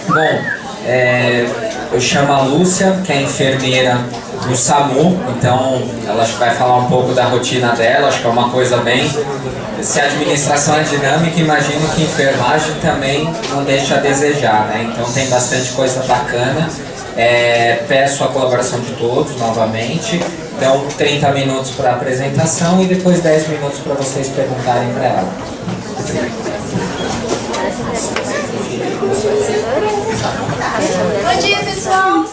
Bom, eu chamo a Lúcia, que é enfermeira no SAMU, então ela acho que vai falar um pouco da rotina dela, acho que é uma coisa bem... Se a administração é dinâmica, imagino que enfermagem também não deixa a desejar, né? Então tem bastante coisa bacana. Peço a colaboração de todos novamente. Então 30 minutos para a apresentação e depois 10 minutos para vocês perguntarem para ela. Bom dia, pessoal!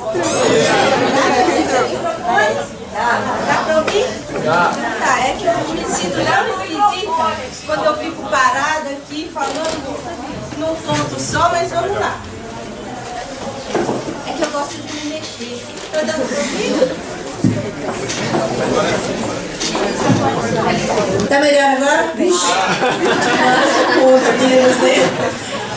Dá pra ouvir? Tá, é que eu me sinto tão esquisita quando eu fico parada aqui falando num ponto só, mas vamos lá. É que eu gosto de me mexer. Tá dando pra ouvir? Tá melhor agora? Vixe! Nossa, Deus, né?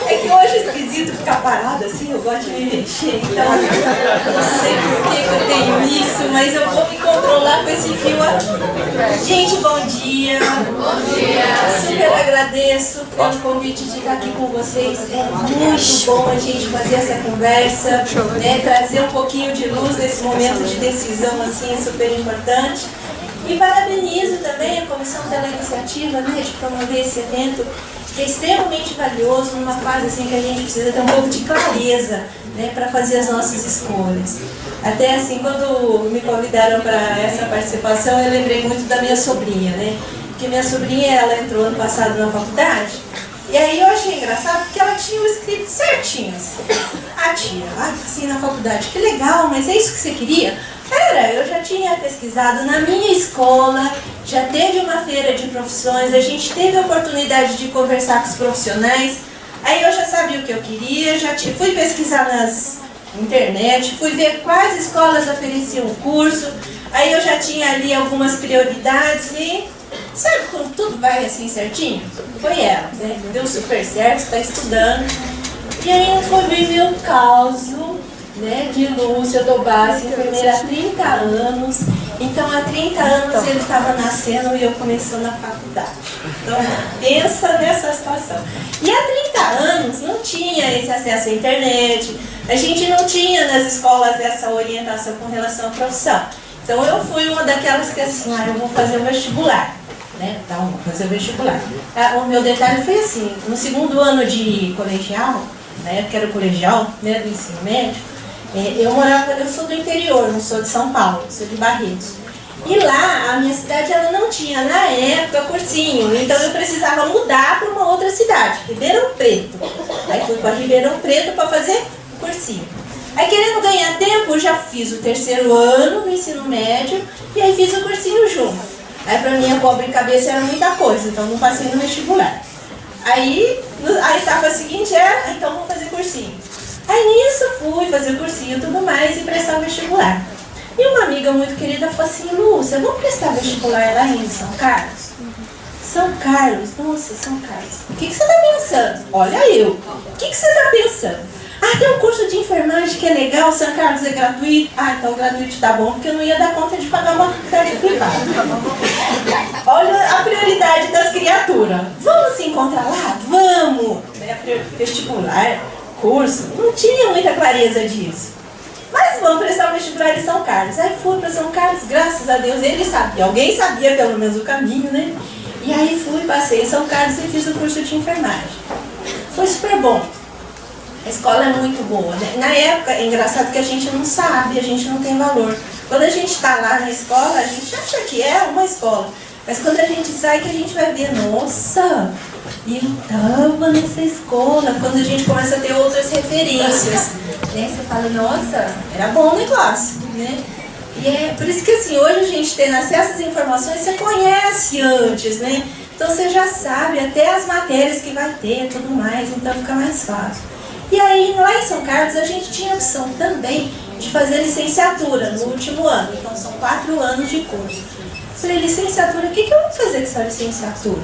É que hoje é esquisito ficar parado assim, eu gosto de me mexer, então eu não sei por que eu tenho isso, mas eu vou me controlar com esse fio aqui. Gente, bom dia! Bom dia! Super agradeço pelo convite de estar aqui com vocês. É muito bom a gente fazer essa conversa, né, trazer um pouquinho de luz nesse momento de decisão assim, super importante. E parabenizo também a Comissão pela iniciativa, né, de promover esse evento, que é extremamente valioso numa fase assim que a gente precisa ter um pouco de clareza, né, para fazer as nossas escolhas. Até assim, quando me convidaram para essa participação, eu lembrei muito da minha sobrinha, né? Porque minha sobrinha, ela entrou ano passado na faculdade, e aí eu achei engraçado porque ela tinha o escrito certinho, assim. Ah, tia, assim na faculdade, que legal, mas é isso que você queria? Era, eu já tinha pesquisado na minha escola, já teve uma feira de profissões, a gente teve a oportunidade de conversar com os profissionais, aí eu já sabia o que eu queria, fui pesquisar nas internet, fui ver quais escolas ofereciam o curso, aí eu já tinha ali algumas prioridades e sabe quando tudo vai assim certinho? Foi ela, né? Deu super certo, está estudando. E aí foi viver o caos, né, de Lúcia Tobassi, enfermeira há 30 anos. Então, há 30 anos ele estava nascendo e eu começando na faculdade. Então, pensa nessa situação. E há 30 anos não tinha esse acesso à internet, a gente não tinha nas escolas essa orientação com relação à profissão. Então, eu fui uma daquelas que assim, eu vou fazer o vestibular. Né? Então, vou fazer o vestibular. O meu detalhe foi assim, no segundo ano de colegial, na época era o colegial, né, do ensino médio, eu sou do interior, não sou de São Paulo, sou de Barretos. E lá, a minha cidade, ela não tinha, na época, cursinho. Então eu precisava mudar para uma outra cidade, Ribeirão Preto. Aí fui para Ribeirão Preto para fazer cursinho. Aí querendo ganhar tempo, eu já fiz o terceiro ano do ensino médio e aí fiz o cursinho junto. Aí para minha pobre cabeça era muita coisa, então não passei no vestibular. Aí a etapa seguinte era, então vamos fazer cursinho. Aí nisso fui fazer cursinho e tudo mais e prestar vestibular. E uma amiga muito querida falou assim, Lúcia, vamos prestar vestibular lá em São Carlos? São Carlos, nossa, São Carlos. O que você está pensando? Olha eu. O que você está pensando? Ah, tem um curso de enfermagem que é legal, São Carlos é gratuito. Ah, então gratuito tá bom, porque eu não ia dar conta de pagar uma faculdade privada. Olha a prioridade das criaturas. Vamos se encontrar lá? Vamos! Vestibular, curso, não tinha muita clareza disso. Mas vamos prestar o vestibular em São Carlos. Aí fui para São Carlos, graças a Deus, ele sabia. Alguém sabia pelo menos o caminho, né? E aí fui, passei em São Carlos e fiz o curso de enfermagem. Foi super bom. A escola é muito boa, né? Na época, é engraçado que a gente não sabe, a gente não tem valor. Quando a gente está lá na escola, a gente acha que é uma escola. Mas quando a gente sai, que a gente vai ver, nossa, eu estava nessa escola. Quando a gente começa a ter outras referências, né? Você fala, nossa, era bom o negócio, né? E é por isso que assim, hoje a gente tem acesso às informações, você conhece antes, né? Então você já sabe até as matérias que vai ter e tudo mais, então fica mais fácil. E aí, lá em São Carlos, a gente tinha a opção também de fazer licenciatura no último ano. Então, são 4 anos de curso. Falei, licenciatura, o que eu vou fazer com essa licenciatura?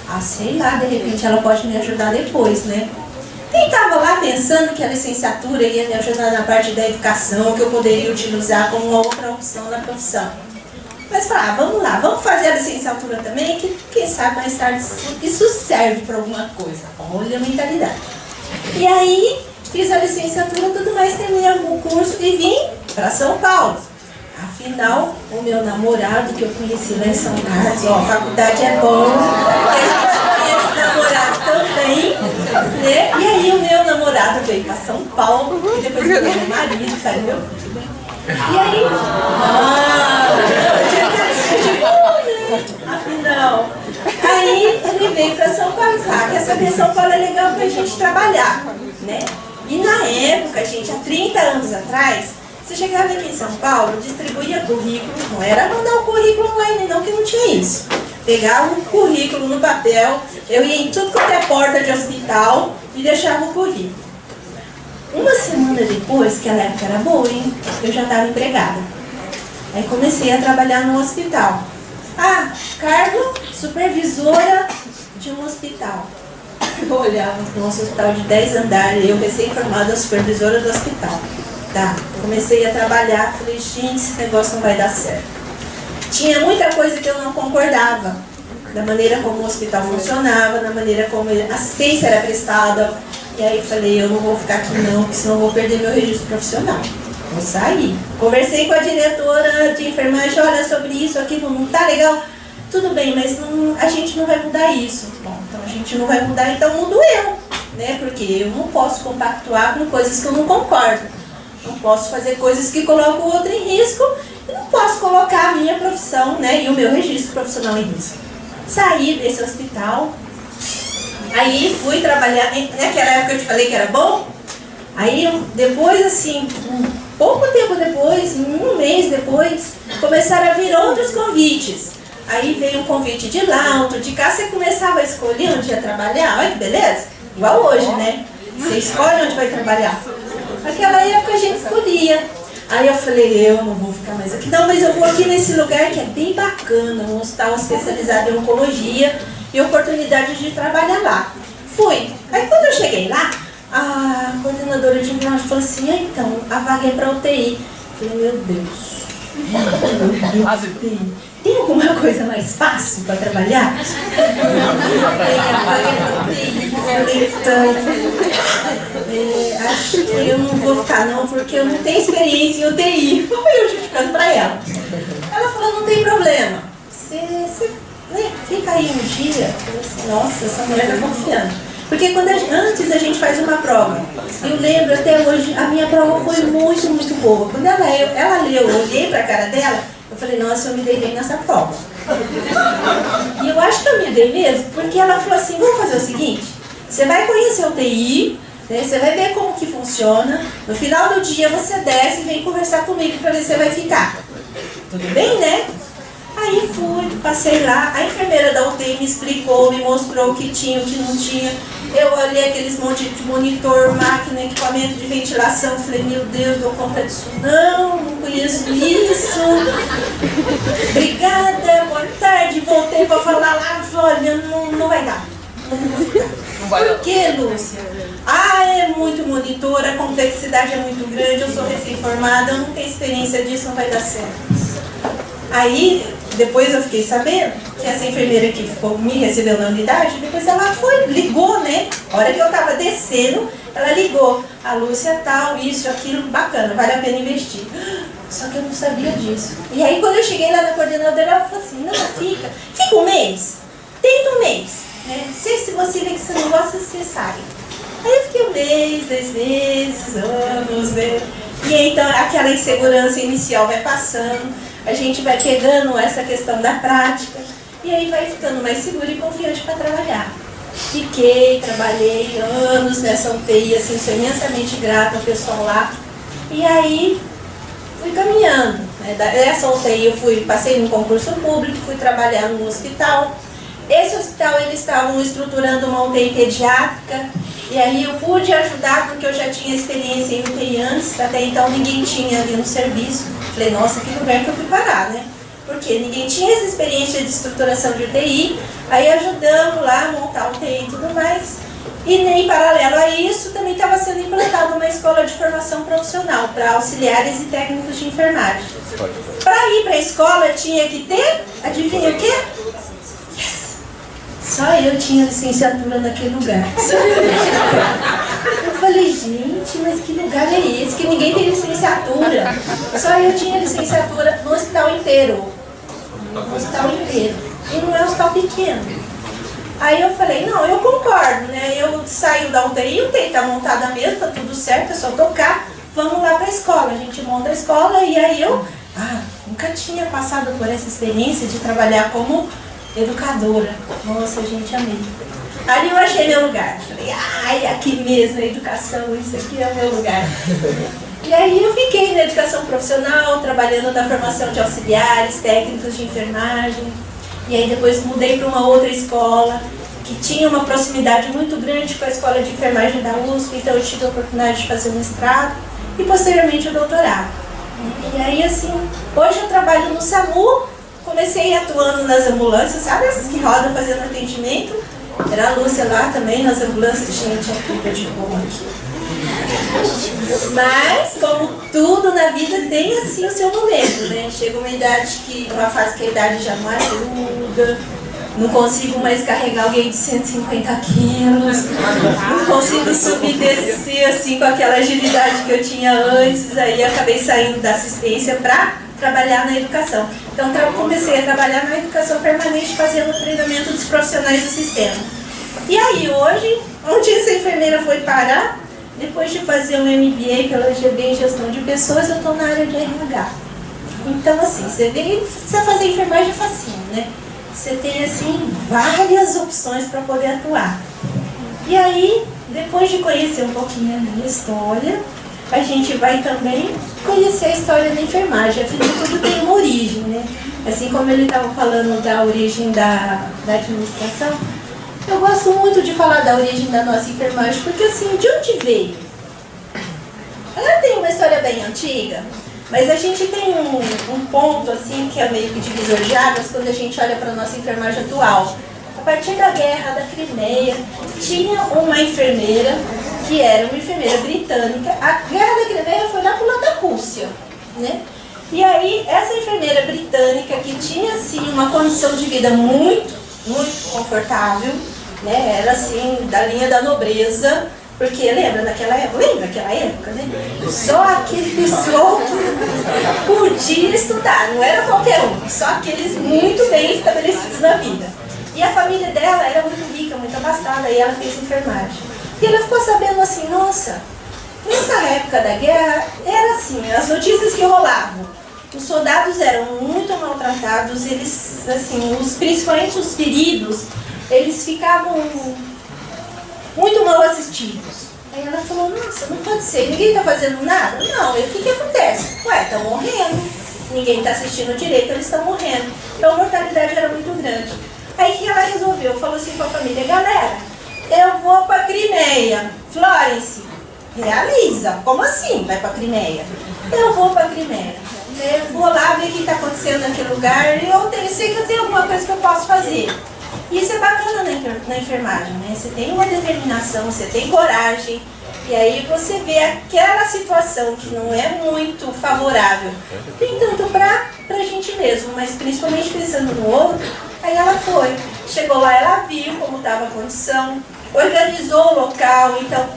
Ah, sei lá, de repente ela pode me ajudar depois, né? Quem estava lá pensando que a licenciatura ia me ajudar na parte da educação, que eu poderia utilizar como uma outra opção na profissão. Mas falei, vamos lá, vamos fazer a licenciatura também, que quem sabe mais tarde isso serve para alguma coisa. Olha a mentalidade. E aí, fiz a licenciatura, tudo mais, terminei o curso e vim para São Paulo. Afinal, o meu namorado que eu conheci lá em São Carlos, ó, a faculdade é bom, a gente conhece namorado também, né? E aí o meu namorado veio para São Paulo, e depois veio meu marido, tá meu filho, né? E aí, afinal, aí ele veio para São Paulo, quer saber, São Paulo é legal pra gente trabalhar, né? E na época, gente, há 30 anos atrás, você chegava aqui em São Paulo, distribuía currículo, não era mandar o currículo online não, que não tinha isso. Pegava o currículo no papel, eu ia em tudo quanto é porta de hospital e deixava o currículo. Uma semana depois, que a época era boa, hein? Eu já estava empregada. Aí comecei a trabalhar no hospital. Ah, cargo supervisora de um hospital. Eu olhava no nosso hospital de 10 andares, eu recém-formada supervisora do hospital. Tá, comecei a trabalhar, falei, gente, esse negócio não vai dar certo. Tinha muita coisa que eu não concordava, da maneira como o hospital funcionava, da maneira como a assistência era prestada. E aí falei, eu não vou ficar aqui não, porque senão eu vou perder meu registro profissional. Vou sair. Conversei com a diretora de enfermagem, olha, sobre isso, aquilo não tá legal. Tudo bem, mas não, a gente não vai mudar isso. Bom, então a gente não vai mudar, então mudo eu, né? Porque eu não posso compactuar com coisas que eu não concordo. Não posso fazer coisas que colocam o outro em risco e não posso colocar a minha profissão, né, e o meu registro profissional em risco. Saí desse hospital, aí fui trabalhar, naquela época eu te falei que era bom, aí depois assim, pouco tempo depois, um mês depois, começaram a vir outros convites. Aí veio um convite de lá, outro de cá, você começava a escolher onde ia trabalhar, olha que beleza, igual hoje, né? Você escolhe onde vai trabalhar. Naquela época a gente escolhia. Aí eu falei, eu não vou ficar mais aqui. Não, mas eu vou aqui nesse lugar que é bem bacana, um hospital especializado em oncologia e oportunidade de trabalhar lá. Fui. Aí quando eu cheguei lá, a coordenadora de enfermagem falou assim, então, a vaga é para UTI. Eu falei, meu Deus. Tem alguma coisa mais fácil para trabalhar? Então, acho que eu não vou ficar não, porque eu não tenho experiência em UTI. Eu justificando para ela. Ela falou, não tem problema. Você né, fica aí um dia. Eu disse, nossa, essa mulher está confiando. Porque quando antes a gente faz uma prova, eu lembro até hoje, a minha prova foi muito, muito boa. Quando ela leu, eu olhei para a cara dela, eu falei, nossa, eu me dei bem nessa prova. E eu acho que eu me dei mesmo, porque ela falou assim, vamos fazer o seguinte, você vai conhecer o TI, né, você vai ver como que funciona, no final do dia você desce e vem conversar comigo para ver se você vai ficar. Tudo bem, né? Aí fui, passei lá, a enfermeira da UTI me explicou, me mostrou o que tinha, o que não tinha. Eu olhei aqueles monte de monitor, máquina, equipamento de ventilação, falei, meu Deus, dou conta disso não conheço isso. Obrigada, boa tarde, voltei para falar lá, falei, olha, não vai dar. Não vou ficar. Por que, Lúcia? É muito monitor, a complexidade é muito grande, eu sou recém-formada, eu não tenho experiência disso, não vai dar certo. Aí, depois eu fiquei sabendo que essa enfermeira que me recebeu na unidade, depois ela ligou, né? A hora que eu tava descendo, ela ligou. A Lúcia tal, isso, aquilo, bacana, vale a pena investir. Só que eu não sabia disso. E aí quando eu cheguei lá na coordenadora, ela falou assim, não, fica um mês, tenta um mês, né? Se você vê que você não gosta, você sai. Aí eu fiquei um mês, 2 meses, anos, né? E aí, então aquela insegurança inicial vai passando. A gente vai pegando essa questão da prática e aí vai ficando mais seguro e confiante para trabalhar. Trabalhei anos nessa UTI, assim, sou imensamente grata ao pessoal lá. E aí fui caminhando. Né? Dessa UTI eu passei num concurso público, fui trabalhar num hospital. Esse hospital eles estavam estruturando uma UTI pediátrica e aí eu pude ajudar porque eu já tinha experiência em UTI antes, até então ninguém tinha ali no serviço. Falei, nossa, que lugar que eu fui parar, né? Porque ninguém tinha essa experiência de estruturação de UTI, aí ajudamos lá a montar a UTI e tudo mais. E em paralelo a isso, também estava sendo implantada uma escola de formação profissional para auxiliares e técnicos de enfermagem. Para ir para a escola tinha que ter, adivinha o quê? Só eu tinha licenciatura naquele lugar. Eu falei, gente, mas que lugar é esse? Que ninguém tem licenciatura. Só eu tinha licenciatura no hospital inteiro. No hospital inteiro. E não é um hospital pequeno. Aí eu falei, não, eu concordo, né? Eu saio da UTI, o UTI tá montada mesmo, tá tudo certo, é só tocar. Vamos lá pra escola. A gente monta a escola e aí eu... nunca tinha passado por essa experiência de trabalhar como educadora. Nossa, gente, amei. Ali eu achei meu lugar. Falei, aqui mesmo, a educação, isso aqui é o meu lugar. E aí eu fiquei na educação profissional, trabalhando na formação de auxiliares, técnicos de enfermagem. E aí depois mudei para uma outra escola, que tinha uma proximidade muito grande com a escola de enfermagem da USP, então eu tive a oportunidade de fazer o mestrado e posteriormente o doutorado. E aí assim, hoje eu trabalho no SAMU, comecei atuando nas ambulâncias, sabe essas que rodam fazendo atendimento? Era a Lúcia lá também, nas ambulâncias, gente, é de boa aqui. Mas, como tudo na vida, tem assim o seu momento, né? Chega uma fase que a idade já não ajuda, não consigo mais carregar alguém de 150 quilos, não consigo subir e descer assim com aquela agilidade que eu tinha antes, aí acabei saindo da assistência para trabalhar na educação. Então comecei a trabalhar na educação permanente, fazendo o treinamento dos profissionais do sistema. E aí hoje, onde essa enfermeira foi parar? Depois de fazer um MBA pela GB em gestão de pessoas, eu estou na área de RH. Então assim, você precisa fazer enfermagem facinho, né? Você tem assim várias opções para poder atuar. E aí, depois de conhecer um pouquinho a minha história, a gente vai também conhecer a história da enfermagem. Afinal, tudo tem uma origem, né? Assim como ele estava falando da origem da administração, eu gosto muito de falar da origem da nossa enfermagem, porque assim, de onde veio? Ela tem uma história bem antiga, mas a gente tem um ponto assim que é meio que divisor de águas quando a gente olha para a nossa enfermagem atual. A partir da Guerra da Crimeia, tinha uma enfermeira que era uma enfermeira britânica. A Guerra da Crimeia foi lá pro lado da Rússia, né? E aí, essa enfermeira britânica que tinha assim uma condição de vida muito confortável, né? Era assim, da linha da nobreza, porque lembra daquela época, né? Só aquele pessoal que podia estudar, não era qualquer um, só aqueles muito bem estabelecidos na vida. E a família dela era muito rica, muito abastada, e ela fez enfermagem. E ela ficou sabendo assim, nossa, nessa época da guerra, era assim, as notícias que rolavam. Os soldados eram muito maltratados, eles, assim, principalmente os feridos, eles ficavam muito mal assistidos. Aí ela falou, nossa, não pode ser, ninguém está fazendo nada? Não, e o que acontece? Ué, estão morrendo, ninguém está assistindo direito, eles estão morrendo. Então a mortalidade era muito grande. Aí que ela resolveu, falou assim com a família, galera, eu vou para Crimeia. Florence, realiza. Como assim vai para Crimeia? Eu vou para Crimeia. Eu vou lá ver o que está acontecendo naquele lugar e sei que eu tenho alguma coisa que eu posso fazer. Isso é bacana na enfermagem, né? Você tem uma determinação, você tem coragem. E aí você vê aquela situação que não é muito favorável, nem tanto para a gente mesmo, mas principalmente pensando no outro. Aí ela foi, chegou lá, ela viu como estava a condição, organizou o local. Então,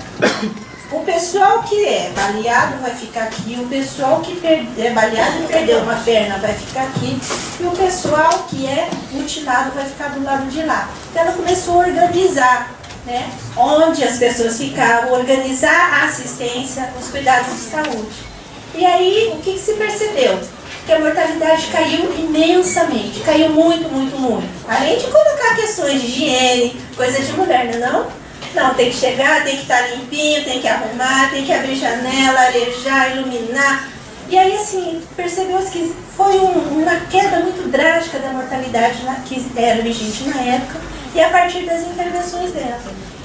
o pessoal que é baleado vai ficar aqui, o pessoal que é baleado e perdeu uma perna vai ficar aqui, e o pessoal que é mutilado vai ficar do lado de lá. Então ela começou a organizar, né, onde as pessoas ficavam, organizar a assistência, os cuidados de saúde. E aí, o que se percebeu? Que a mortalidade caiu imensamente, caiu muito. Além de colocar questões de higiene, coisa de mulher, não? Não, tem que chegar, tem que estar limpinho, tem que arrumar, tem que abrir janela, arejar, iluminar. E aí, assim, percebeu-se que foi uma queda muito drástica da mortalidade que era vigente na época, e a partir das intervenções dela.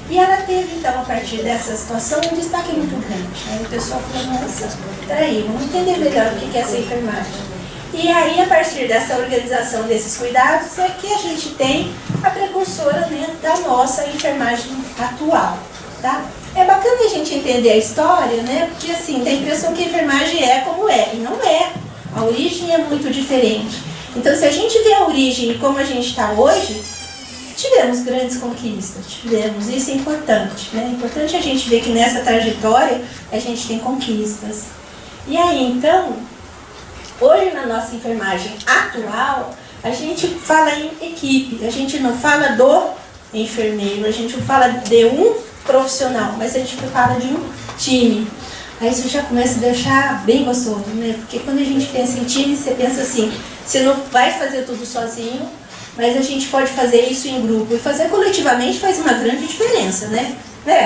E ela teve, então, a partir dessa situação, um destaque muito grande. Aí o pessoal falou, nossa, peraí, vamos entender melhor o que é essa enfermagem. E aí, a partir dessa organização desses cuidados, é que a gente tem a precursora, né, da nossa enfermagem atual, tá? É bacana a gente entender a história, né, porque assim, dá a impressão que a enfermagem é como é, e não é. A origem é muito diferente. Então, se a gente vê a origem e como a gente está hoje, tivemos grandes conquistas, isso é importante, né? É importante a gente ver que nessa trajetória a gente tem conquistas. E aí, então, hoje na nossa enfermagem atual, a gente fala em equipe, a gente não fala do enfermeiro, a gente não fala de um profissional, mas a gente fala de um time. Aí isso já começa a deixar bem gostoso, né? Porque quando a gente pensa em time, você pensa assim, você não vai fazer tudo sozinho, mas a gente pode fazer isso em grupo. E fazer coletivamente faz uma grande diferença, né?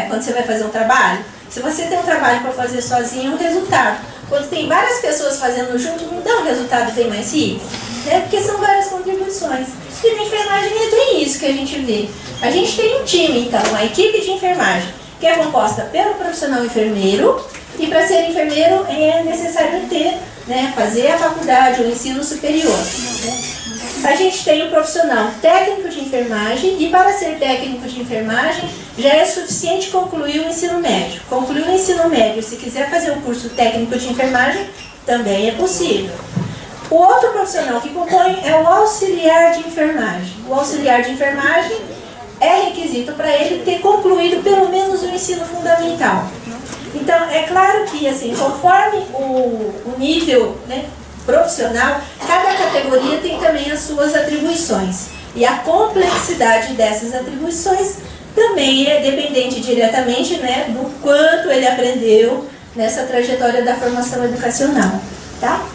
Quando você vai fazer um trabalho, se você tem um trabalho para fazer sozinho, é um resultado. Quando tem várias pessoas fazendo junto, não dá um resultado bem mais rico, né? Porque são várias contribuições. E na enfermagem é bem isso que a gente vê. A gente tem um time, então, uma equipe de enfermagem, que é composta pelo profissional enfermeiro, e para ser enfermeiro é necessário ter, né, fazer a faculdade, o ensino superior. Né? A gente tem um profissional técnico de enfermagem, e para ser técnico de enfermagem já é suficiente concluir o ensino médio. Concluir o ensino médio, se quiser fazer um curso técnico de enfermagem, também é possível. O outro profissional que compõe é o auxiliar de enfermagem. O auxiliar de enfermagem é requisito para ele ter concluído pelo menos o ensino fundamental. Então, é claro que, assim, conforme o nível, né, profissional, cada categoria tem também as suas atribuições. E a complexidade dessas atribuições também é dependente diretamente, né, do quanto ele aprendeu nessa trajetória da formação educacional. Tá?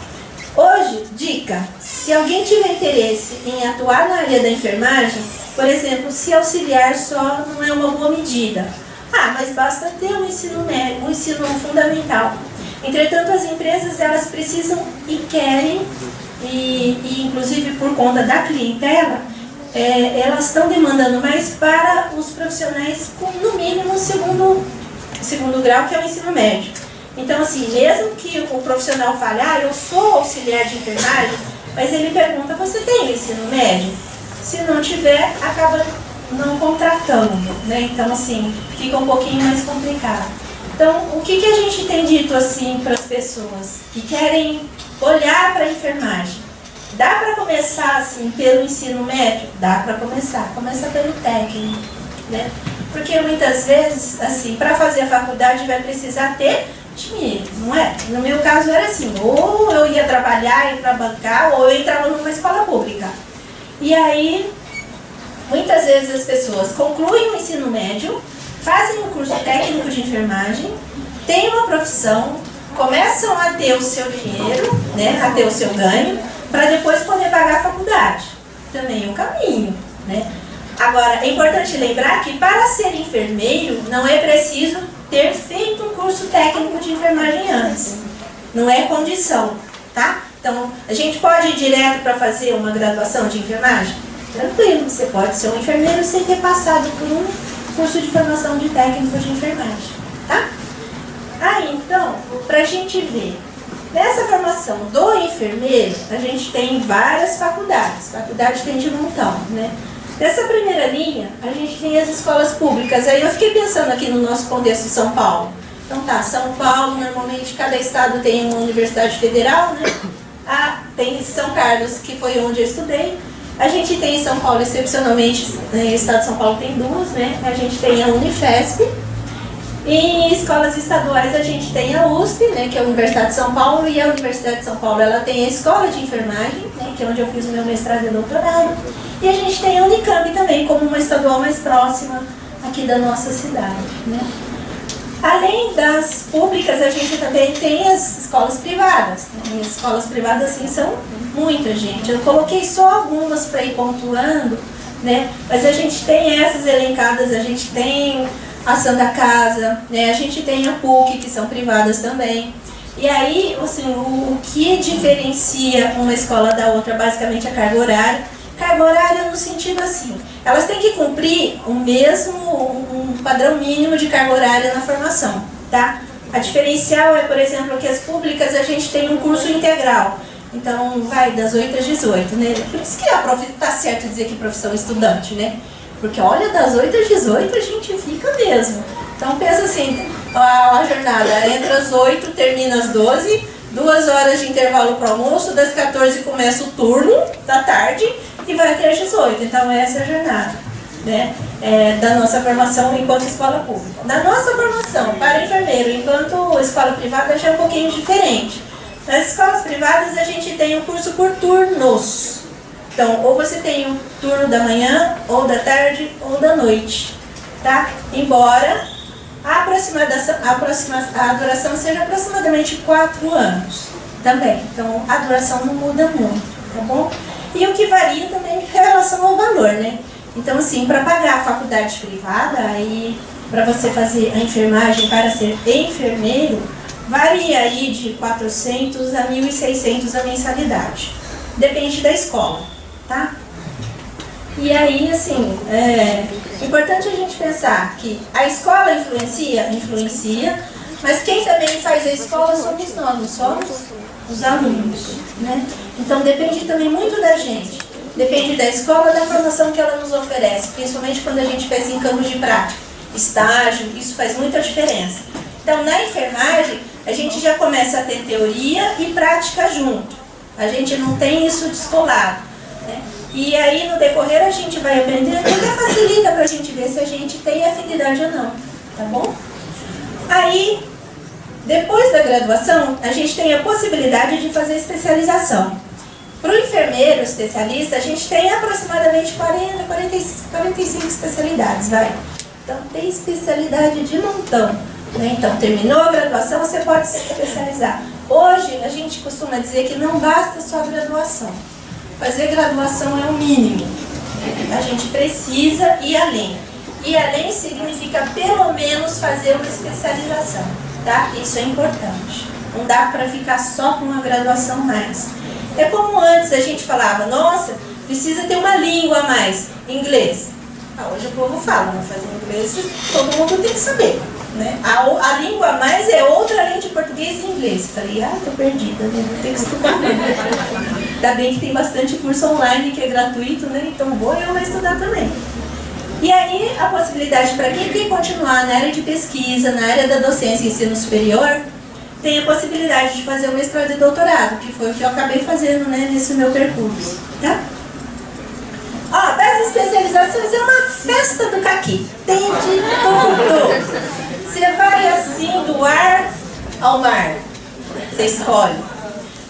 Hoje, dica, se alguém tiver interesse em atuar na área da enfermagem, por exemplo, se auxiliar só não é uma boa medida. Mas basta ter um ensino médio, um ensino fundamental. Entretanto, as empresas, elas precisam e querem, e inclusive por conta da clientela, elas estão demandando mais para os profissionais com, no mínimo, segundo grau, que é o ensino médio. Então, assim, mesmo que o profissional fale, eu sou auxiliar de enfermagem, mas ele pergunta, você tem o ensino médio? Se não tiver, acaba não contratando, né? Então, assim, fica um pouquinho mais complicado. Então, o que a gente tem dito, assim, para as pessoas que querem olhar para a enfermagem? Dá para começar, assim, pelo ensino médio? Dá para começar. Começa pelo técnico, né? Porque muitas vezes, assim, para fazer a faculdade vai precisar ter dinheiro, não é? No meu caso era assim, ou eu ia trabalhar, ir para bancar, ou eu entrava numa escola pública. E aí, muitas vezes as pessoas concluem o ensino médio, fazem um curso técnico de enfermagem, têm uma profissão, começam a ter o seu dinheiro, né, a ter o seu ganho, para depois poder pagar a faculdade. Também é um caminho, né? Agora, é importante lembrar que para ser enfermeiro não é preciso ter feito um curso técnico de enfermagem antes. Não é condição, tá? Então, a gente pode ir direto para fazer uma graduação de enfermagem? Tranquilo, você pode ser um enfermeiro sem ter passado por um curso de formação de técnico de enfermagem, tá? Então, para a gente ver, nessa formação do enfermeiro, a gente tem várias faculdades. Faculdade tem de montão, né? Nessa primeira linha, a gente tem as escolas públicas. Aí eu fiquei pensando aqui no nosso contexto de São Paulo. Então tá, São Paulo, normalmente cada estado tem uma universidade federal, né? Tem São Carlos, que foi onde eu estudei. A gente tem em São Paulo, excepcionalmente, no estado de São Paulo tem duas, né? A gente tem a Unifesp. E em escolas estaduais a gente tem a USP, né, que é a Universidade de São Paulo, e a Universidade de São Paulo ela tem a Escola de Enfermagem, né, que é onde eu fiz o meu mestrado e doutorado, e a gente tem a Unicamp também, como uma estadual mais próxima aqui da nossa cidade, né. Além das públicas, a gente também tem as escolas privadas, né, e as escolas privadas, assim, são muita gente. Eu coloquei só algumas para ir pontuando, né, mas a gente tem essas elencadas, a gente tem a Santa Casa, né? A gente tem a PUC, que são privadas também. E aí, assim, o que diferencia uma escola da outra, basicamente, é a carga horária. Carga horária no sentido assim, elas têm que cumprir um padrão mínimo de carga horária na formação, tá? A diferencial é, por exemplo, que as públicas a gente tem um curso integral. Então, vai das 8 às 18, né? Por isso que tá certo dizer que profissão estudante, né? Porque olha, das 8 às 18 a gente fica mesmo. Então pensa assim, a jornada entra às 8, termina às 12, 2 horas de intervalo para o almoço, das 14 começa o turno da tarde e vai até às 18. Então essa é a jornada. né, da nossa formação enquanto escola pública. Na nossa formação para enfermeiro enquanto escola privada já é um pouquinho diferente. Nas escolas privadas a gente tem um curso por turnos. Então, ou você tem um turno da manhã, ou da tarde, ou da noite, tá? Embora a duração seja aproximadamente 4 anos também. Então, a duração não muda muito, tá bom? E o que varia também em relação ao valor, né? Então, assim, para pagar a faculdade privada, aí para você fazer a enfermagem para ser enfermeiro, varia aí de 400 a 1.600 a mensalidade. Depende da escola, tá? E aí, assim, é importante a gente pensar que a escola influencia, mas quem também faz a escola somos nós, não somos os alunos, né? Então depende também muito da gente, depende da escola, da formação que ela nos oferece, principalmente quando a gente pensa em campos de prática, estágio, isso faz muita diferença. Então na enfermagem, a gente já começa a ter teoria e prática junto, a gente não tem isso descolado, né? E aí no decorrer a gente vai aprendendo, até facilita para a gente ver se a gente tem afinidade ou não, tá bom? Aí, depois da graduação, a gente tem a possibilidade de fazer especialização. Para o enfermeiro especialista, a gente tem aproximadamente 45 especialidades, vai. Então tem especialidade de montão, né? Então terminou a graduação, você pode se especializar. Hoje a gente costuma dizer que não basta só a graduação. Fazer graduação é o mínimo. A gente precisa ir além. Ir além significa pelo menos fazer uma especialização, tá? Isso é importante. Não dá para ficar só com uma graduação mais. É como antes a gente falava, nossa, precisa ter uma língua a mais, inglês. Hoje o povo fala, mas fazer inglês todo mundo tem que saber, né? A língua a mais é outra além de português e inglês. Falei, tô perdida, né? Vou ter que estudar. Ainda bem que tem bastante curso online que é gratuito, né? Então vou eu estudar também. E aí a possibilidade para quem quer continuar na área de pesquisa, na área da docência e ensino superior, tem a possibilidade de fazer o mestrado e doutorado, que foi o que eu acabei fazendo, né, nesse meu percurso, tá? Ó, das especializações é uma festa do caqui, tem de tudo. Você vai assim do ar ao mar, você escolhe.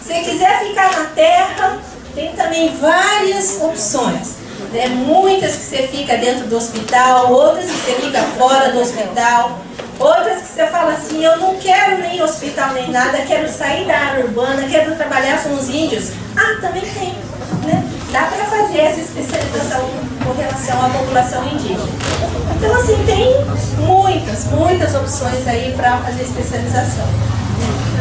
Se quiser ficar na terra, tem também várias opções. Né? Muitas que você fica dentro do hospital, outras que você fica fora do hospital, outras que você fala assim, eu não quero nem hospital nem nada, quero sair da área urbana, quero trabalhar com os índios. Também tem, né? Dá para fazer essa especialização com relação à população indígena. Então assim, tem muitas opções aí para fazer especialização.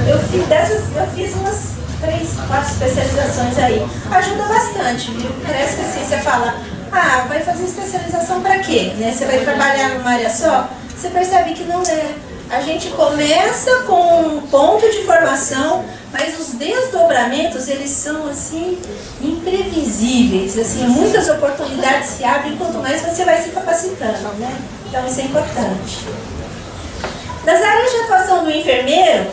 Eu fiz umas 3, 4 especializações aí. Ajuda bastante, viu? Parece que assim, você fala, vai fazer especialização para quê? Né? Você vai trabalhar numa área só? Você percebe que não é. A gente começa com um ponto de formação, mas os desdobramentos, eles são assim, imprevisíveis. Assim, muitas oportunidades se abrem, quanto mais você vai se capacitando, né? Então isso é importante. Das áreas de atuação do enfermeiro,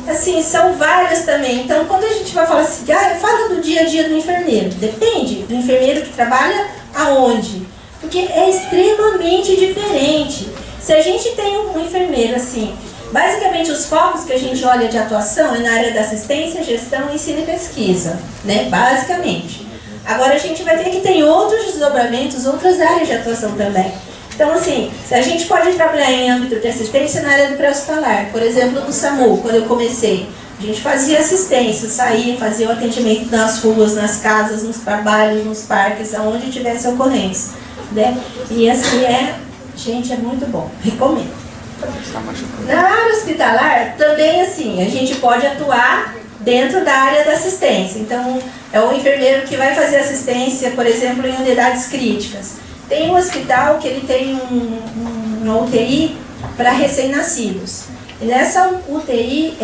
assim, são várias também. Então, quando a gente vai falar assim, fala do dia a dia do enfermeiro. Depende do enfermeiro que trabalha aonde. Porque é extremamente diferente. Se a gente tem um enfermeiro, assim, basicamente os focos que a gente olha de atuação é na área da assistência, gestão, ensino e pesquisa, né? Basicamente. Agora a gente vai ver que tem outros desdobramentos, outras áreas de atuação também. Então, assim, a gente pode trabalhar em âmbito de assistência na área do pré-hospitalar. Por exemplo, no SAMU, quando eu comecei, a gente fazia assistência, saía, fazia o atendimento nas ruas, nas casas, nos trabalhos, nos parques, aonde tivesse ocorrência, né? E assim gente, é muito bom, recomendo. Na área hospitalar, também assim, a gente pode atuar dentro da área da assistência. Então, é o enfermeiro que vai fazer assistência, por exemplo, em unidades críticas. Tem um hospital que ele tem uma UTI para recém-nascidos. E nessa UTI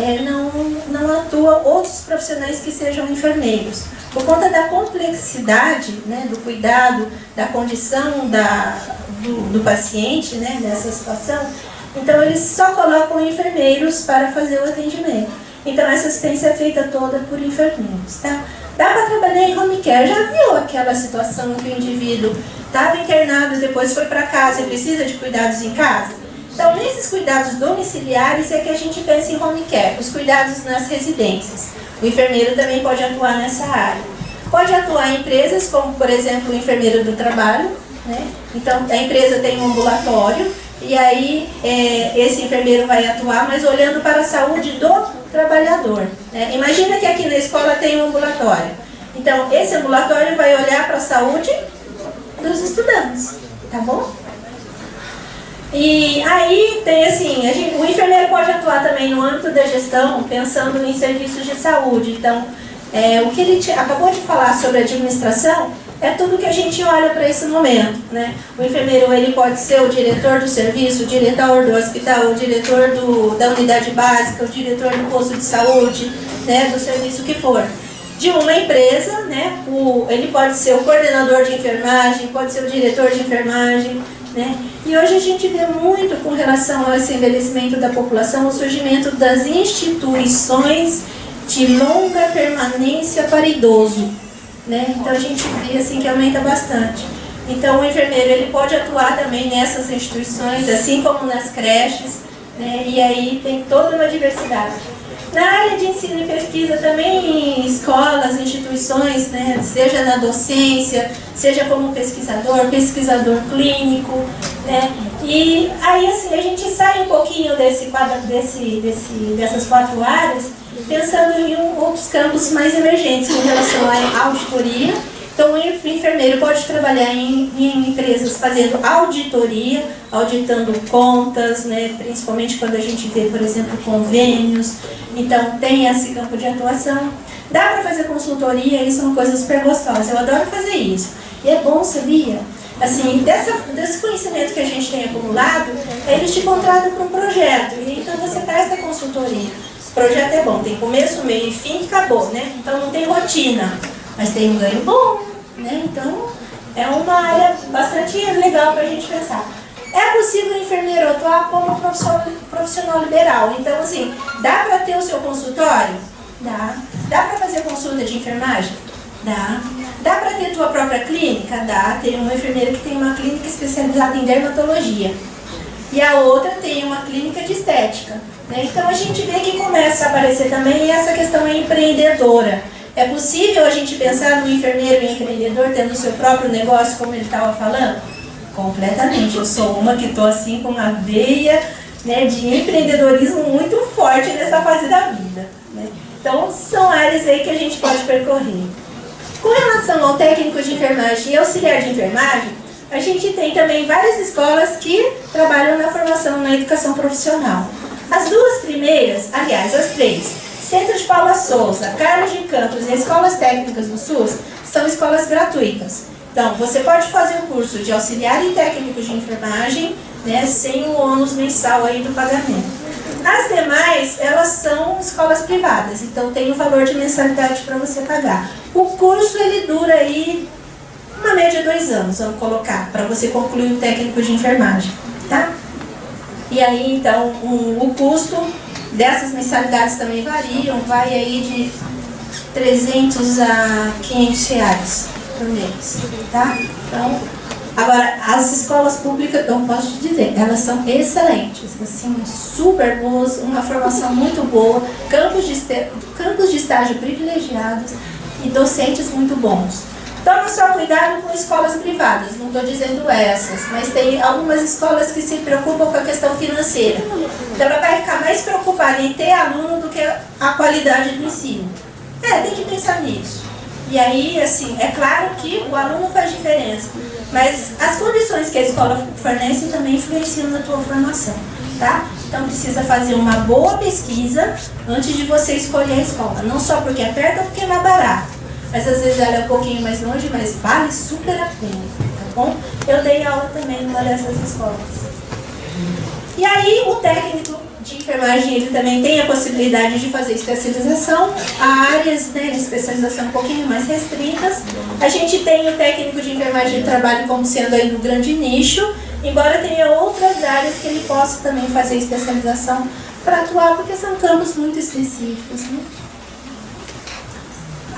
não atua outros profissionais que sejam enfermeiros. Por conta da complexidade, né, do cuidado, da condição do paciente, né, nessa situação, então eles só colocam enfermeiros para fazer o atendimento. Então essa assistência é feita toda por enfermeiros, tá? Dá para trabalhar em home care. Já viu aquela situação que o indivíduo estava internado, depois foi para casa e precisa de cuidados em casa. Então, nesses cuidados domiciliares é que a gente pensa em home care, os cuidados nas residências. O enfermeiro também pode atuar nessa área. Pode atuar em empresas como, por exemplo, o enfermeiro do trabalho, né? Então, a empresa tem um ambulatório e aí esse enfermeiro vai atuar, mas olhando para a saúde do trabalhador, né? Imagina que aqui na escola tem um ambulatório. Então, esse ambulatório vai olhar para a saúde dos estudantes, tá bom? E aí tem assim, o enfermeiro pode atuar também no âmbito da gestão, pensando em serviços de saúde. Então, o que ele acabou de falar sobre administração é tudo que a gente olha para esse momento, né? O enfermeiro ele pode ser o diretor do serviço, o diretor do hospital, o diretor da unidade básica, o diretor do posto de saúde, né? Do serviço que for. De uma empresa, né? Ele pode ser o coordenador de enfermagem, pode ser o diretor de enfermagem, né? E hoje a gente vê muito com relação ao esse envelhecimento da população, o surgimento das instituições de longa permanência para idoso, né? Então a gente vê assim que aumenta bastante. Então o enfermeiro ele pode atuar também nessas instituições, assim como nas creches, né? E aí tem toda uma diversidade. Na área de ensino e pesquisa também, em escolas, instituições, né, seja na docência, seja como pesquisador clínico, né, e aí assim, a gente sai um pouquinho dessas 4 áreas, pensando em outros campos mais emergentes com relação à auditoria. Então, o enfermeiro pode trabalhar em empresas fazendo auditoria, auditando contas, né, principalmente quando a gente vê, por exemplo, convênios. Então, tem esse campo de atuação. Dá para fazer consultoria, isso é uma coisa super gostosa. Eu adoro fazer isso. E é bom, sabia? Assim, desse conhecimento que a gente tem acumulado, eles te contratam para um projeto. E então, você faz a consultoria. O projeto é bom, tem começo, meio e fim e acabou, né? Então, não tem rotina. Mas tem um ganho bom, né? Então, é uma área bastante legal para a gente pensar. É possível o enfermeiro atuar como profissional liberal. Então, assim, dá para ter o seu consultório? Dá. Dá para fazer consulta de enfermagem? Dá. Dá para ter tua própria clínica? Dá. Tem uma enfermeira que tem uma clínica especializada em dermatologia. E a outra tem uma clínica de estética, né? Então, a gente vê que começa a aparecer também essa questão empreendedora. É possível a gente pensar no enfermeiro e empreendedor tendo o seu próprio negócio, como ele estava falando? Completamente. Eu sou uma que estou assim com uma veia, né, de empreendedorismo muito forte nessa fase da vida, né? Então, são áreas aí que a gente pode percorrer. Com relação ao técnico de enfermagem e auxiliar de enfermagem, a gente tem também várias escolas que trabalham na formação na educação profissional. As 2 primeiras, aliás, as 3, Centro de Paula Souza, Carlos de Campos e Escolas Técnicas do SUS, são escolas gratuitas. Então, você pode fazer o curso de auxiliar e técnico de enfermagem, né, sem o ônus mensal aí do pagamento. As demais, elas são escolas privadas, então tem um valor de mensalidade para você pagar. O curso, ele dura aí uma média de 2 anos, vamos colocar, para você concluir o técnico de enfermagem, tá? E aí, então, o custo dessas mensalidades também variam, vai aí de 300 a 500 reais por mês, tá? Então, agora, as escolas públicas, eu posso te dizer, elas são excelentes, assim, super boas, uma formação muito boa, campos de estágio privilegiados e docentes muito bons. Toma só cuidado com escolas privadas, não estou dizendo essas, mas tem algumas escolas que se preocupam com a questão financeira. Então ela vai ficar mais preocupada em ter aluno do que a qualidade do ensino. Tem que pensar nisso. E aí, assim, é claro que o aluno faz diferença, mas as condições que a escola fornece também influenciam na tua formação, tá? Então precisa fazer uma boa pesquisa antes de você escolher a escola. Não só porque é perto ou porque é mais barato. Mas às vezes ela é um pouquinho mais longe, mas vale super a pena, tá bom? Eu dei aula também numa dessas escolas. E aí o técnico de enfermagem, ele também tem a possibilidade de fazer especialização. Há áreas, né, de especialização um pouquinho mais restritas. A gente tem o técnico de enfermagem de trabalho como sendo aí um grande nicho, embora tenha outras áreas que ele possa também fazer especialização para atuar, porque são campos muito específicos, né?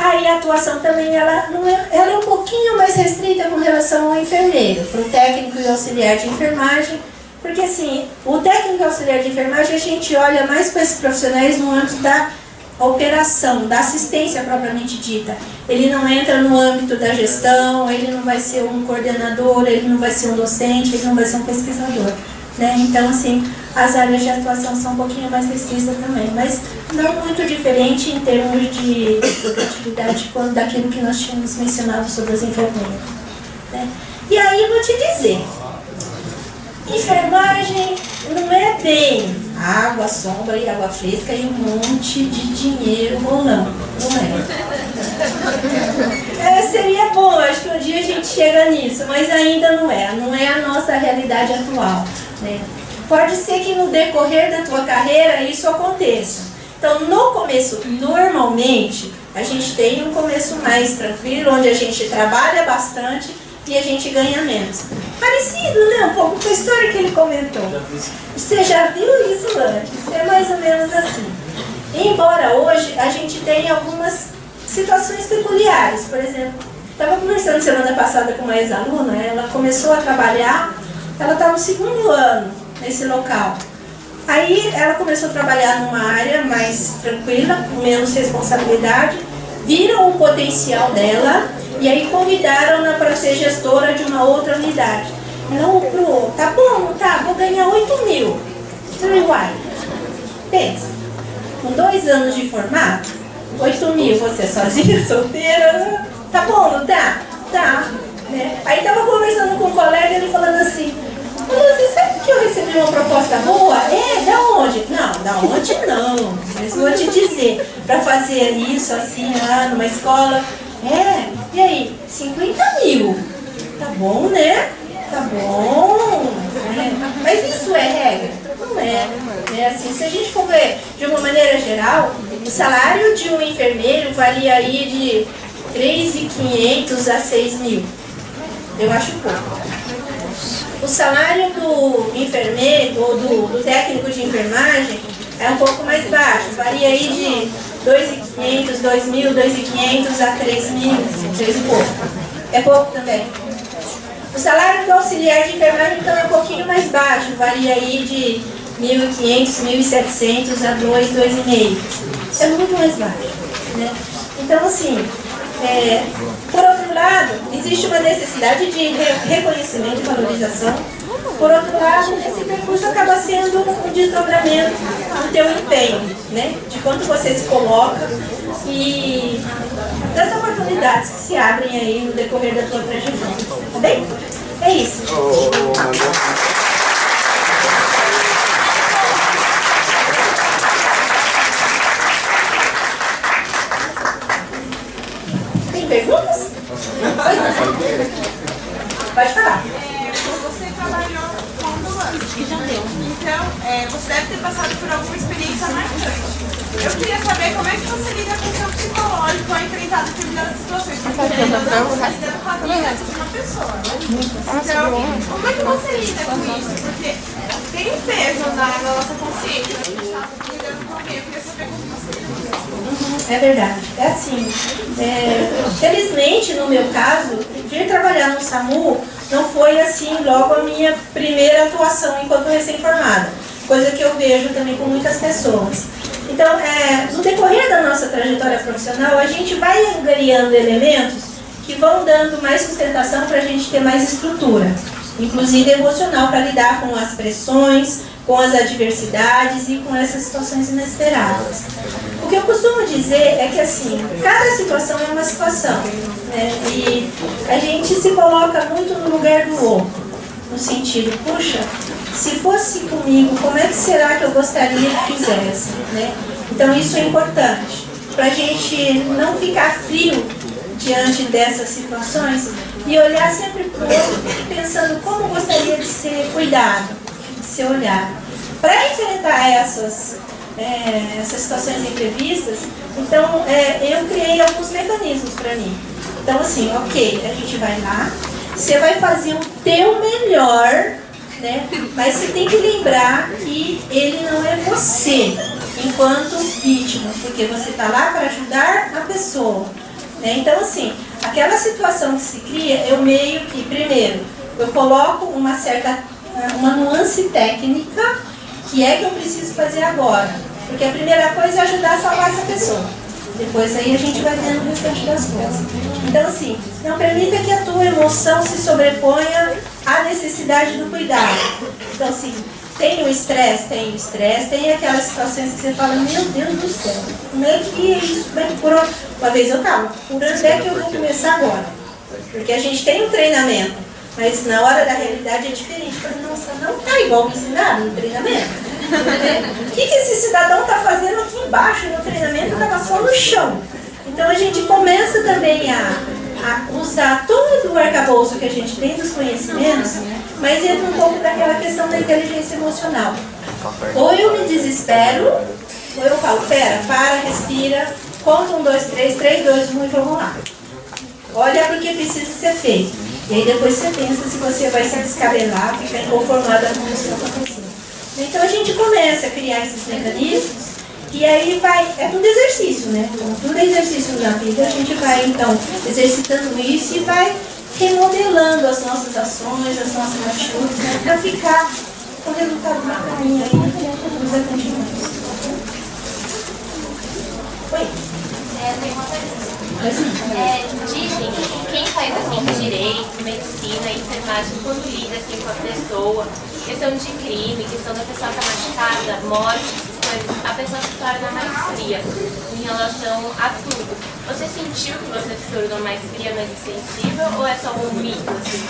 Aí a atuação também ela é um pouquinho mais restrita com relação ao enfermeiro, para o técnico e auxiliar de enfermagem, porque assim, o técnico e auxiliar de enfermagem a gente olha mais para esses profissionais no âmbito da operação, da assistência propriamente dita. Ele não entra no âmbito da gestão, ele não vai ser um coordenador, ele não vai ser um docente, ele não vai ser um pesquisador, né? Então, assim, as áreas de atuação são um pouquinho mais restritas também, mas não muito diferente em termos de atividade daquilo que nós tínhamos mencionado sobre as enfermeiras, né? E aí eu vou te dizer, enfermagem não é bem água, sombra e água fresca e um monte de dinheiro rolando, não é? Seria bom, acho que um dia a gente chega nisso, mas ainda não é a nossa realidade atual, né? Pode ser que no decorrer da tua carreira isso aconteça. Então, no começo, normalmente, a gente tem um começo mais tranquilo, onde a gente trabalha bastante e a gente ganha menos. Parecido, né? Um pouco com a história que ele comentou. Você já viu isso antes? É mais ou menos assim. Embora hoje a gente tenha algumas situações peculiares. Por exemplo, estava conversando semana passada com uma ex-aluna, ela começou a trabalhar, ela está no 2º ano nesse local. Aí ela começou a trabalhar numa área mais tranquila, com menos responsabilidade, viram o potencial dela e aí convidaram-na para ser gestora de uma outra unidade. Ela falou, tá bom, tá, vou ganhar 8 mil. Uai, pensa, com 2 anos de formato, 8 mil, você sozinha, solteira, tá bom, não tá? Tá. Né? Aí tava conversando com um colega, ele falando assim, você sabe que eu recebi uma proposta boa? Da onde? Não, da onde não. Mas vou te dizer, para fazer isso, assim, lá numa escola, e aí? 50 mil. Tá bom, né? Tá bom. Mas isso é regra? Não é. Assim, se a gente for ver de uma maneira geral, o salário de um enfermeiro varia aí de 3.500 a 6 mil. Eu acho pouco. O salário do enfermeiro ou do técnico de enfermagem é um pouco mais baixo, varia aí de 2.500, 2.000, 2.500 a 3.000, 3 e pouco. É pouco também. O salário do auxiliar de enfermagem então é um pouquinho mais baixo, varia aí de 1.500, 1.700 a 2, 2,5. É muito mais baixo, né? Então, assim, por outro lado, existe uma necessidade de reconhecimento e valorização. Por outro lado, esse percurso acaba sendo um desdobramento do teu empenho, né? De quanto você se coloca e das oportunidades que se abrem aí no decorrer da tua trajetória. Tá bem? É isso. Tem perguntas? Pode falar. Você trabalhou com ambulância. Que já deu. Então, você deve ter passado por alguma experiência marcante. Eu queria saber como é que você lida com o seu psicológico ao enfrentar determinadas situações. Porque você está lidando com a vida de uma pessoa, né? Então, como é que você lida com isso? Porque tem um peso na nossa consciência. A gente está lidando com alguém. Eu queria saber como você lida com isso. É verdade. É assim, felizmente, no meu caso, vir trabalhar no SAMU não foi assim logo a minha primeira atuação enquanto recém-formada, coisa que eu vejo também com muitas pessoas. Então, no decorrer da nossa trajetória profissional, a gente vai angariando elementos que vão dando mais sustentação para a gente ter mais estrutura, inclusive emocional, para lidar com as pressões, com as adversidades e com essas situações inesperadas. O que eu costumo dizer é que, assim, cada situação é uma situação, né? E a gente se coloca muito no lugar do outro, no sentido, puxa, se fosse comigo, como é que será que eu gostaria que fizesse, né? Então isso é importante, para a gente não ficar frio diante dessas situações e olhar sempre para o outro pensando como gostaria de ser cuidado, de ser olhado. Para enfrentar essas situações imprevistas, então eu criei alguns mecanismos para mim. Então assim, ok, a gente vai lá, você vai fazer o teu melhor, né? Mas você tem que lembrar que ele não é você enquanto vítima, porque você está lá para ajudar a pessoa. né? Então, assim, aquela situação que se cria, eu meio que, primeiro, eu coloco uma nuance técnica, que é que eu preciso fazer agora. Porque a primeira coisa é ajudar a salvar essa pessoa. Depois aí a gente vai vendo o restante das coisas. Então, assim, não permita que a tua emoção se sobreponha à necessidade do cuidado. Então, assim, tem o estresse, tem aquelas situações que você fala, meu Deus do céu, como é que isso vai por uma vez eu tava, por onde é que eu vou começar agora? Porque a gente tem um treinamento, mas na hora da realidade é diferente. Eu falei, nossa, não tá igual me ensinaram no treinamento. O que esse cidadão está fazendo aqui embaixo no treinamento? Estava só no chão. Então a gente começa também a usar todo o arcabouço que a gente tem dos conhecimentos, mas entra um pouco daquela questão da inteligência emocional. Ou eu me desespero, ou eu falo, pera, para, respira, conta 1, 2, 3, 3, 2, 1 e vamos lá. Olha para o que precisa ser feito. E aí depois você pensa se você vai se descabelar, ficar inconformada com o que está acontecendo. Então a gente começa a criar esses mecanismos e aí é tudo exercício, né? Como tudo é exercício na vida, a gente vai então exercitando isso e vai remodelando as nossas ações, as nossas atitudes, né? Para ficar com o resultado bacaninha aí nos atendimentos. Oi? Tem uma pergunta. Dizem que quem faz assim, direito, medicina, enfermagem, quando lida assim, com a pessoa, questão de crime, questão da pessoa estar machucada, morte, a pessoa se torna mais fria em relação a tudo. Você sentiu que você se tornou mais fria, mais sensível, ou é só um mito? Assim?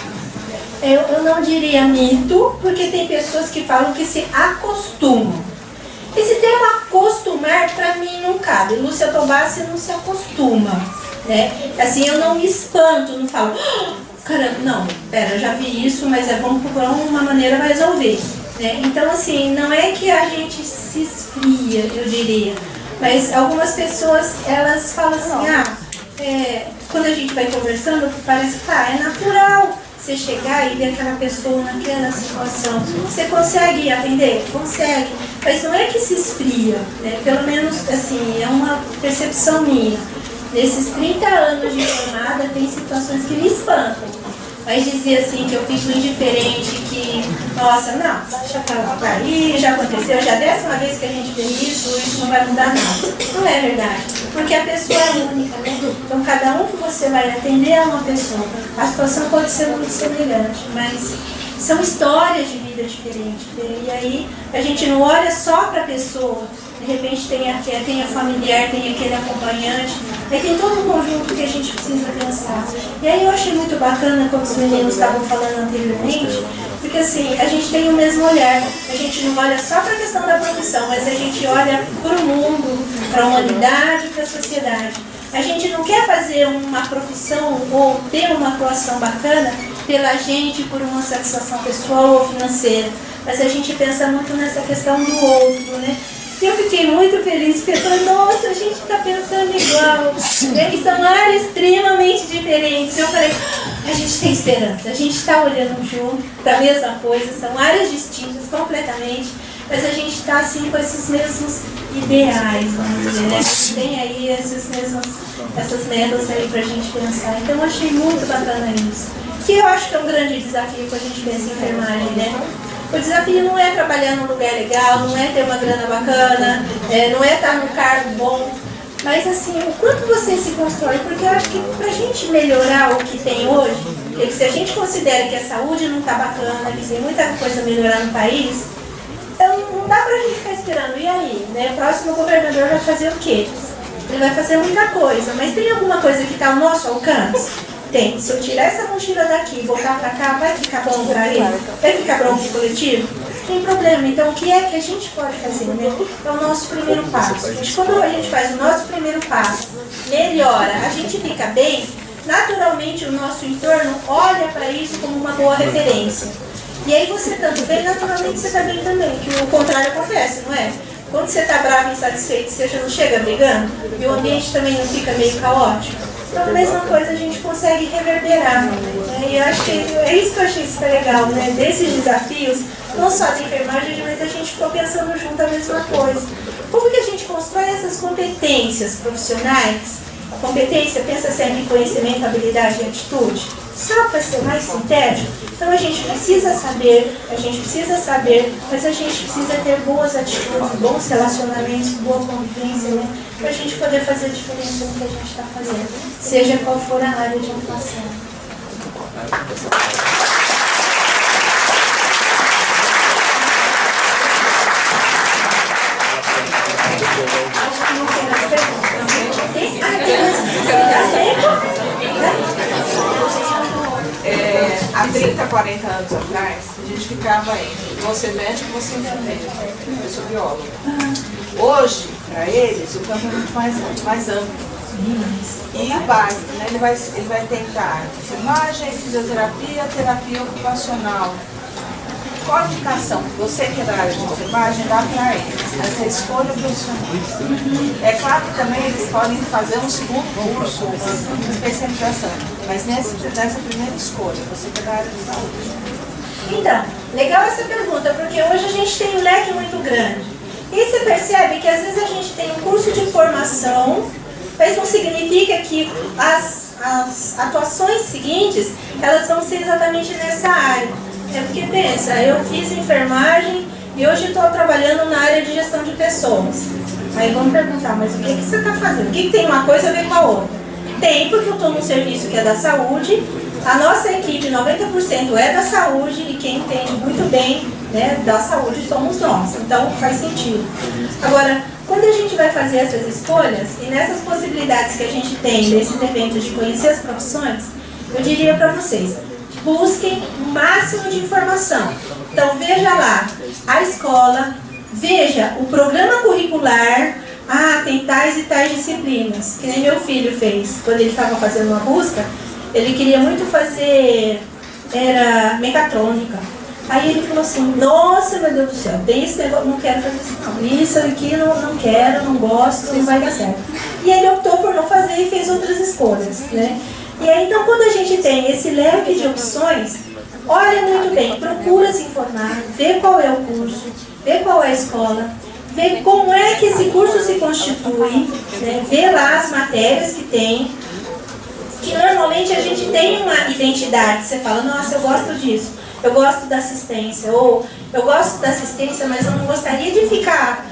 Eu não diria mito, porque tem pessoas que falam que se acostumam. Esse termo acostumar, para mim, não cabe. Lúcia Tobassi não se acostuma, né? Assim, eu não me espanto, não falo, caramba, não, pera, eu já vi isso, mas vamos procurar uma maneira para resolver, né? Então, assim, não é que a gente se esfria, eu diria, mas algumas pessoas, elas falam assim, quando a gente vai conversando, parece que é natural você chegar e ver aquela pessoa naquela situação. Você consegue atender? Consegue. Mas não é que se esfria, né? Pelo menos, assim, é uma percepção minha. Nesses 30 anos de formada, tem situações que me espantam. Mas dizer assim que eu fico indiferente, que, nossa, não, deixa pra lá, aí já aconteceu, já é a 10ª vez que a gente vê isso não vai mudar nada. Não é verdade, porque a pessoa é única, né? Então cada um que você vai atender é uma pessoa. A situação pode ser muito semelhante, mas são histórias de vida diferentes. E aí a gente não olha só para a pessoa. De repente tem a familiar, tem aquele acompanhante, aí tem todo um conjunto que a gente precisa pensar. E aí eu achei muito bacana, como os meninos estavam falando anteriormente, porque assim, a gente tem o mesmo olhar, a gente não olha só para a questão da profissão, mas a gente olha para o mundo, para a humanidade, para a sociedade. A gente não quer fazer uma profissão ou ter uma atuação bacana pela gente, por uma satisfação pessoal ou financeira, mas a gente pensa muito nessa questão do outro, né? Eu fiquei muito feliz, porque eu falei, nossa, a gente está pensando igual, né? E são áreas extremamente diferentes. Eu falei, a gente tem esperança, a gente está olhando junto para a mesma coisa, são áreas distintas completamente, mas a gente está assim com esses mesmos ideais, vamos dizer, né? Tem aí essas metas aí para a gente pensar. Então eu achei muito bacana isso. Que eu acho que é um grande desafio quando a gente pensa em enfermagem, né? O desafio não é trabalhar num lugar legal, não é ter uma grana bacana, não é estar num cargo bom, mas assim, o quanto você se constrói, porque eu acho que pra gente melhorar o que tem hoje, porque se a gente considera que a saúde não está bacana, que tem muita coisa a melhorar no país, então não dá pra gente ficar esperando, e aí, né? O próximo governador vai fazer o quê? Ele vai fazer muita coisa, mas tem alguma coisa que está ao nosso alcance? Tem. Se eu tirar essa mochila daqui e voltar para cá, vai ficar bom para ele? Vai ficar bom para o coletivo? Tem problema. Então, o que é que a gente pode fazer, né? É o nosso primeiro passo. Quando a gente faz o nosso primeiro passo, melhora, a gente fica bem, naturalmente o nosso entorno olha para isso como uma boa referência. E aí você estando bem, naturalmente você está bem também, que o contrário acontece, não é? Quando você está bravo e insatisfeito, você já não chega brigando, e o ambiente também não fica meio caótico. Então, a mesma coisa a gente consegue reverberar. Né? E eu acho que é isso que eu achei super legal, né? Desses desafios, não só de enfermagem, mas a gente ficou pensando junto a mesma coisa. Como que a gente constrói essas competências profissionais A competência, pensa sempre em conhecimento, habilidade e atitude. Só para ser mais sintético, então a gente precisa saber, mas a gente precisa ter boas atitudes, bons relacionamentos, boa convivência, né? Para a gente poder fazer a diferença no que a gente está fazendo, seja qual for a área de atuação. Acho que não tem mais perguntas. Há 30, 40 anos atrás, a gente ficava entre você médico e você enfermeiro. Eu sou bióloga. Hoje, para eles, o campo é muito mais amplo. E básico, né? Ele vai tentar enfermagem, fisioterapia, terapia ocupacional. Qual a indicação que você que é da área de enfermagem dá para eles, essa escolha profissional? É claro que também eles podem fazer um segundo curso, uma especialização, mas nessa primeira escolha, você que é da área de saúde. Então, legal essa pergunta, porque hoje a gente tem um leque muito grande. E você percebe que às vezes a gente tem um curso de formação, mas não significa que as atuações seguintes, elas vão ser exatamente nessa área. É porque pensa, eu fiz enfermagem e hoje estou trabalhando na área de gestão de pessoas. Aí vamos perguntar, mas o que você está fazendo? O que tem uma coisa a ver com a outra? Tem, porque eu estou num serviço que é da saúde, a nossa equipe 90% é da saúde e quem entende muito bem, né, da saúde somos nós, então faz sentido. Agora, quando a gente vai fazer essas escolhas e nessas possibilidades que a gente tem nesses eventos de conhecer as profissões, eu diria para vocês, busquem o máximo de informação. Então veja lá a escola, veja o programa curricular, tem tais e tais disciplinas, que nem meu filho fez, quando ele estava fazendo uma busca, ele queria muito fazer, era mecatrônica. Aí ele falou assim, nossa, meu Deus do céu, tem esse negócio, não quero fazer isso não, isso aqui não quero, não gosto, não vai dar certo. E ele optou por não fazer e fez outras escolhas, né? E aí, então, quando a gente tem esse leque de opções, olha muito bem, procura se informar, vê qual é o curso, vê qual é a escola, vê como é que esse curso se constitui, né? Vê lá as matérias que tem, que normalmente a gente tem uma identidade, você fala, nossa, eu gosto disso, eu gosto da assistência, ou eu gosto da assistência, mas eu não gostaria de ficar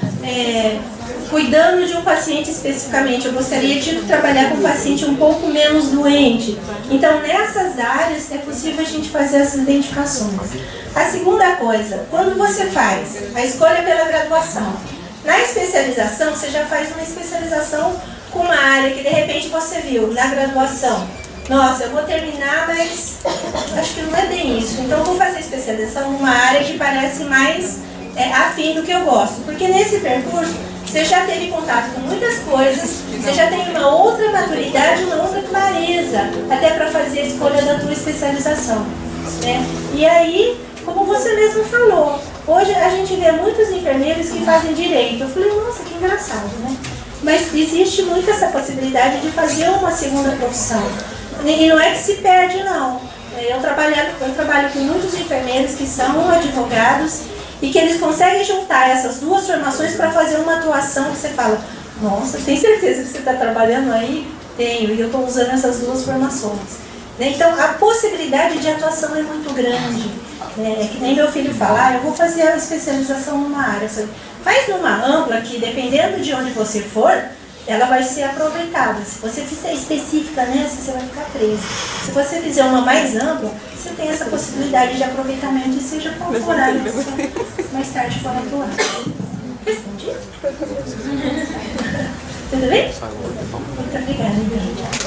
cuidando de um paciente especificamente, eu gostaria de trabalhar com um paciente um pouco menos doente. Então, nessas áreas é possível a gente fazer essas identificações. A segunda coisa, quando você faz a escolha pela graduação, na especialização, você já faz uma especialização com uma área que de repente você viu na graduação. Nossa, eu vou terminar, mas acho que não é bem isso. Então, eu vou fazer especialização numa área que parece mais afim do que eu gosto. Porque nesse percurso, você já teve contato com muitas coisas, você já tem uma outra maturidade, uma outra clareza, até para fazer a escolha da tua especialização, né? E aí, como você mesmo falou, hoje a gente vê muitos enfermeiros que fazem direito. Eu falei, nossa, que engraçado, né? Mas existe muito essa possibilidade de fazer uma segunda profissão. E não é que se perde, não. Eu trabalho com muitos enfermeiros que são advogados e que eles conseguem juntar essas duas formações para fazer uma atuação que você fala, nossa, tem certeza que você está trabalhando aí? Tenho, e eu estou usando essas duas formações. Então, a possibilidade de atuação é muito grande. É que nem meu filho fala, eu vou fazer a especialização numa área. Eu falei, faz numa ampla que, dependendo de onde você for, ela vai ser aproveitada. Se você fizer específica nessa, você vai ficar preso. Se você fizer uma mais ampla, você tem essa possibilidade de aproveitamento e seja qual for horário que você mais tarde for atuar. Respondi? Tudo bem? Muito obrigada, gente.